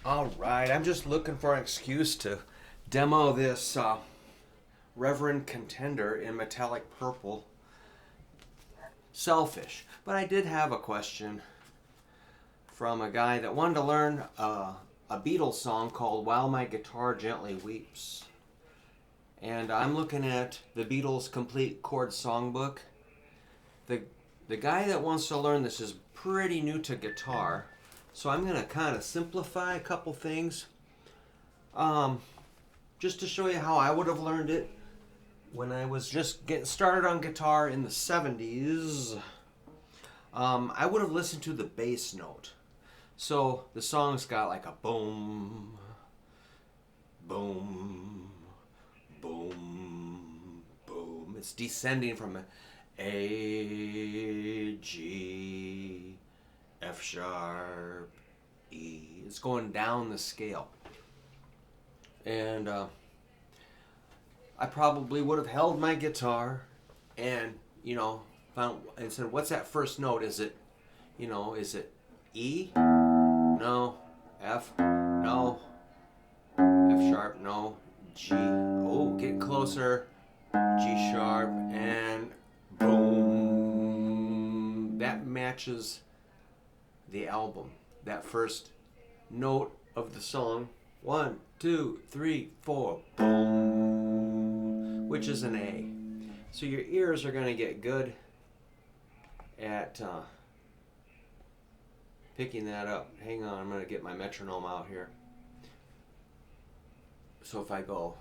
All right, I'm just looking for an excuse to demo this Reverend Contender in metallic purple. Selfish. But I did have a question from a guy that wanted to learn a Beatles song called While My Guitar Gently Weeps. And I'm looking at the Beatles Complete Chords Songbook. The guy that wants to learn this is pretty new to guitar. So I'm going to kind of simplify a couple things just to show you how I would have learned it when I was just getting started on guitar in the 70s. I would have listened to the bass note. So the song's got like a boom, boom, boom, boom. It's descending from A, G, F sharp, E. It's going down the scale. And I probably would have held my guitar and, found and said, what's that first note? Is it E? No. F? No. F sharp? No. G. Oh, get closer. G sharp and boom. That matches the album. That first note of the song. 1, 2, 3, 4. Boom. Which is an A. So your ears are going to get good at picking that up. Hang on, I'm going to get my metronome out here. So if I go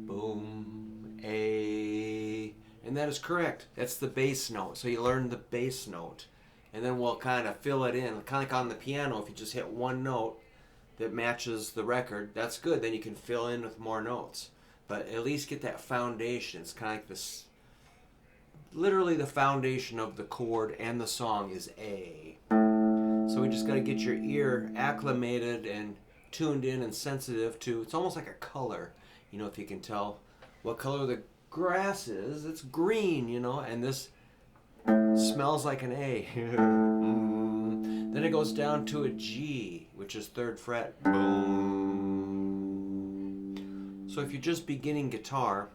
boom, A, and that is correct. That's the bass note. So you learn the bass note. And then we'll kind of fill it in. Kind of like on the piano, if you just hit one note that matches the record, that's good. Then you can fill in with more notes. But at least get that foundation. It's kind of like this, literally the foundation of the chord and the song is A. So we just got to get your ear acclimated and tuned in and sensitive to, it's almost like a color. If you can tell what color the grass is, it's green, and this smells like an A. Then it goes down to a G, which is 3rd fret. Boom. So if you're just beginning guitar,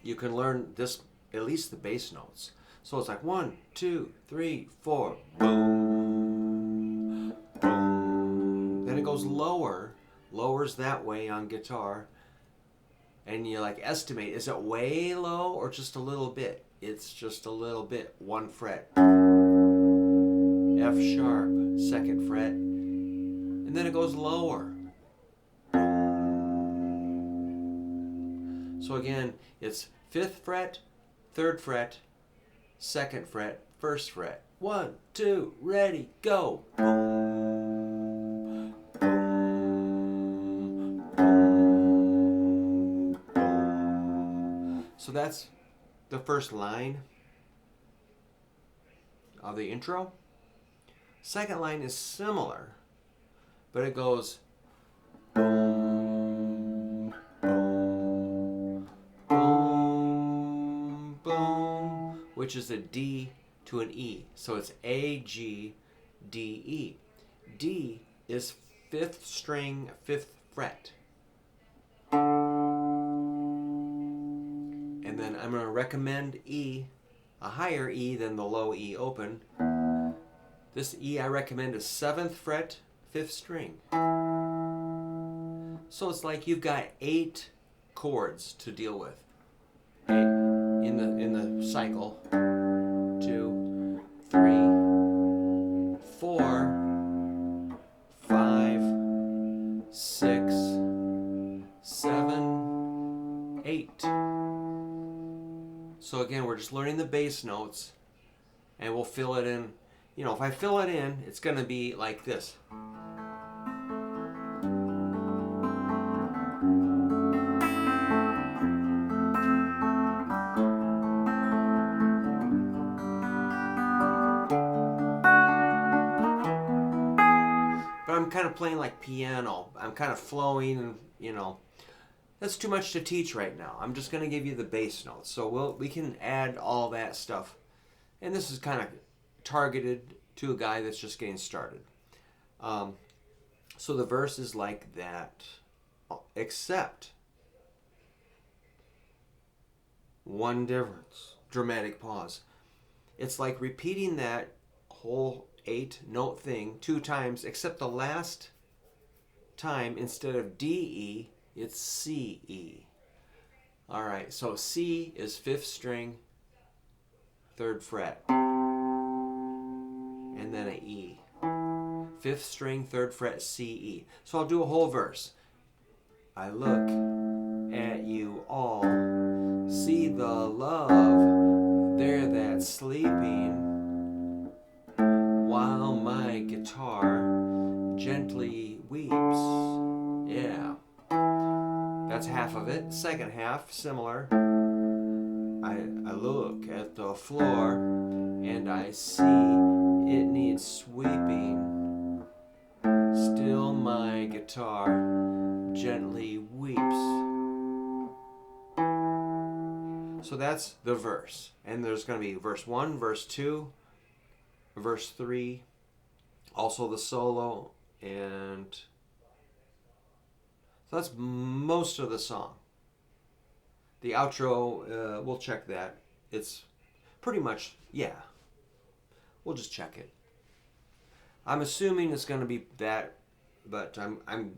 you can learn this, at least the bass notes. So it's like 1, 2, 3, 4. Boom. Boom. Then it goes lower. Lowers that way on guitar. And you estimate, is it way low or just a little bit? It's just a little bit. 1 fret. F sharp, 2nd fret. And then it goes lower. So again, it's 5th fret, 3rd fret, 2nd fret, 1st fret. 1, 2, ready, go. Boom, boom, boom, boom. So that's the first line of the intro. Second line is similar, but it goes boom, boom, boom, boom, which is a D to an E. So it's A, G, D, E. D is 5th string, 5th fret. And then I'm going to recommend E, a higher E than the low E open. This E I recommend is 7th fret, 5th string. So it's like you've got 8 chords to deal with in the cycle. 2, 3, 4, 5, 6, 7, 8. So again, we're just learning the bass notes, and we'll fill it in. If I fill it in, it's going to be like this. But I'm kind of playing like piano. I'm kind of flowing, and, that's too much to teach right now. I'm just going to give you the bass notes. So we can add all that stuff. And this is kind of targeted to a guy that's just getting started. So the verse is like that, except one difference, dramatic pause. It's like repeating that whole 8-note thing 2 times, except the last time, instead of D-E, it's C-E. All right, so C is 5th string, 3rd fret, and then an E. 5th string, 3rd fret, C, E. So I'll do a whole verse. I look at you all, see the love there that's sleeping, while my guitar gently weeps. Yeah. That's half of it. Second half, similar. I look at the floor and I see it needs sweeping. Still my guitar gently weeps. So that's the verse. And there's going to be verse 1, verse 2, verse 3, also the solo, and so that's most of the song. The outro, we'll check that. It's pretty much, yeah. We'll just check it. I'm assuming it's going to be that, but I'm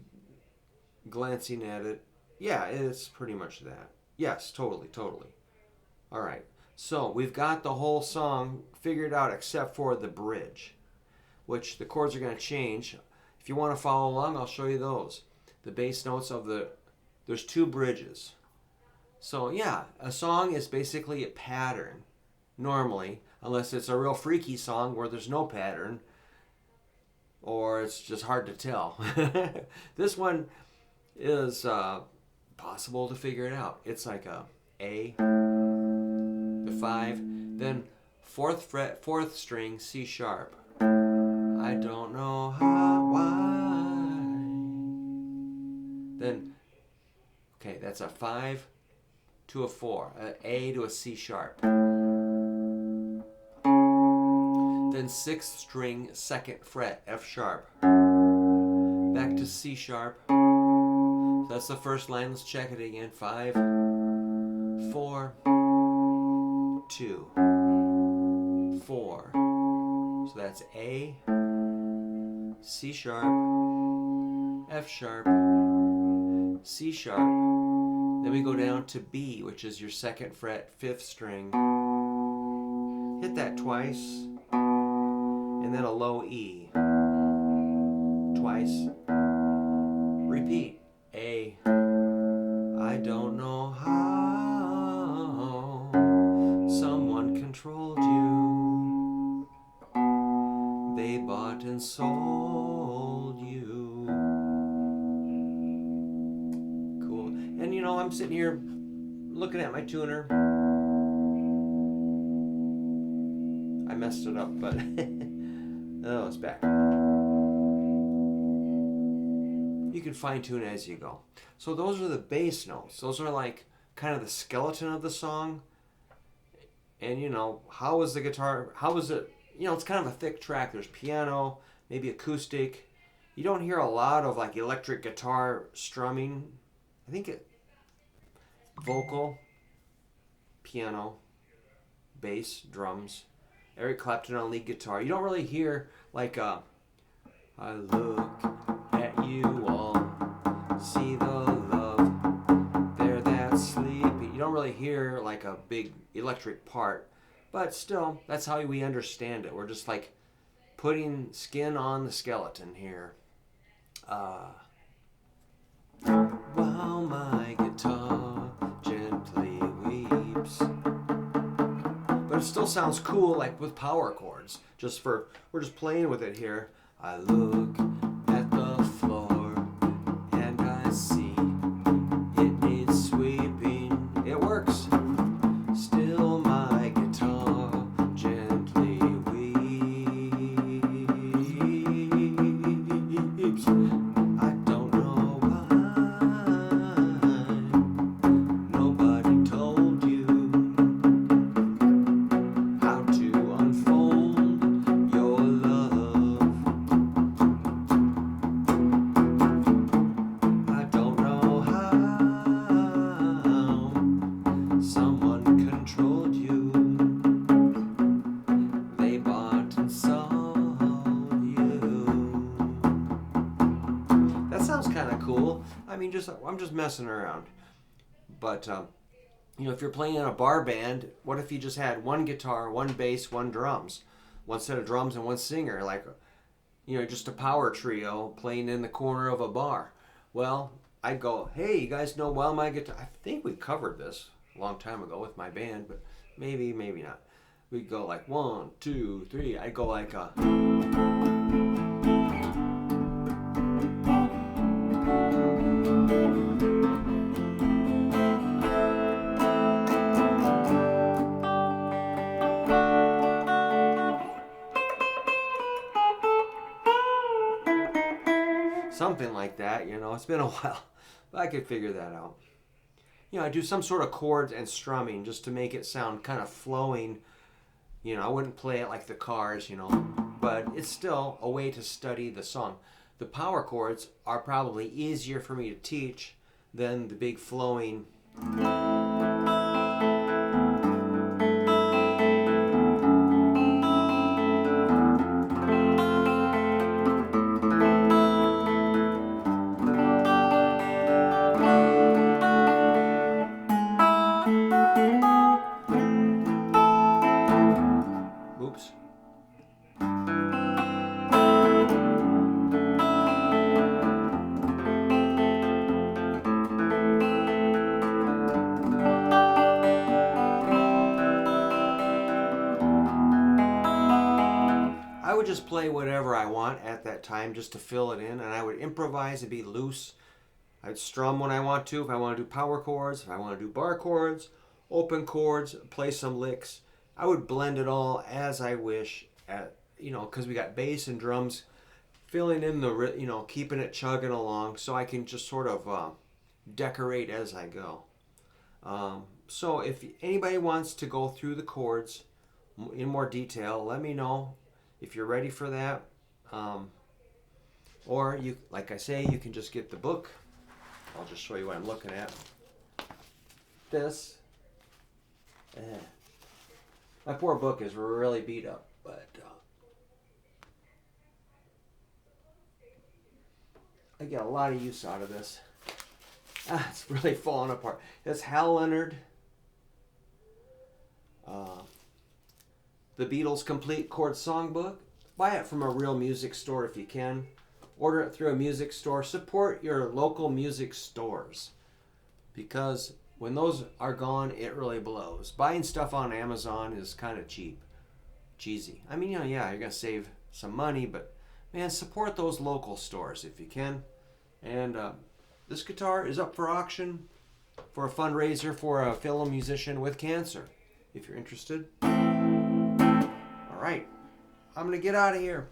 glancing at it. Yeah, it's pretty much that. Yes, totally. All right. So we've got the whole song figured out except for the bridge, which the chords are going to change. If you want to follow along, I'll show you those. The bass notes of there's 2 bridges. So yeah, a song is basically a pattern, normally, unless it's a real freaky song where there's no pattern, or it's just hard to tell. This one is possible to figure it out. It's like A, the 5, then 4th fret, 4th string, C sharp. I don't know how, why. Then, okay, that's a 5 to a 4, an A to a C sharp. Then 6th string, 2nd fret, F sharp. Back to C sharp. So that's the first line. Let's check it again. 5, 4, 2, 4. So that's A, C sharp, F sharp, C sharp. Then we go down to B, which is your 2nd fret, 5th string. Hit that twice, and then a low E. Twice. Repeat. A. I don't know how someone controlled you. They bought and sold you. Cool. And you know, I'm sitting here looking at my tuner. I messed it up, but oh, it's back. You can fine tune as you go. So those are the bass notes. Those are like kind of the skeleton of the song. And you know, how is the guitar, how is it, you know, it's kind of a thick track. There's piano, maybe acoustic. You don't hear a lot of like electric guitar strumming. I think it, vocal, piano, bass, drums, Eric Clapton on lead guitar. You don't really hear like I look at you all, see the love there that's sleeping. You don't really hear like a big electric part, but still, that's how we understand it. We're just like putting skin on the skeleton here. While my guitar gently weeps. But it still sounds cool, like with power chords. We're just playing with it here. I look at the floor and I see it needs sweeping. It works. Still my guitar gently weeps. I don't know why nobody told you how to unfold your love. sounds kind of cool. I mean, I'm just messing around. But you know, if you're playing in a bar band, what if you just had one guitar, one bass, one drums, one set of drums and one singer, like, you know, just a power trio playing in the corner of a bar? Well, I'd go, hey, you guys know While My Guitar? I think we covered this a long time ago with my band, but maybe not. We'd go like 1, 2, 3. I'd go like a. Something like that, you know. It's been a while, but I could figure that out. You know, I do some sort of chords and strumming just to make it sound kind of flowing. You know, I wouldn't play it like the Cars, you know, but it's still a way to study the song. The power chords are probably easier for me to teach than the big flowing. Oops. I would just play whatever I want at that time just to fill it in, and I would improvise and be loose. I'd strum when I want to, if I want to do power chords, if I want to do bar chords, open chords, play some licks. I would blend it all as I wish, you know, because we got bass and drums filling in the, you know, keeping it chugging along, so I can just sort of decorate as I go. So if anybody wants to go through the chords in more detail, let me know if you're ready for that. Or you, like I say, you can just get the book. I'll just show you what I'm looking at. This. My poor book is really beat up, but I get a lot of use out of this. It's really falling apart. It's Hal Leonard. The Beatles Complete Chord Songbook. Buy it from a real music store if you can. Order it through a music store. Support your local music stores, because when those are gone, it really blows. Buying stuff on Amazon is kind of cheesy. I mean, you know, yeah, you're going to save some money, but man, support those local stores if you can. And this guitar is up for auction for a fundraiser for a fellow musician with cancer, if you're interested. All right, I'm going to get out of here.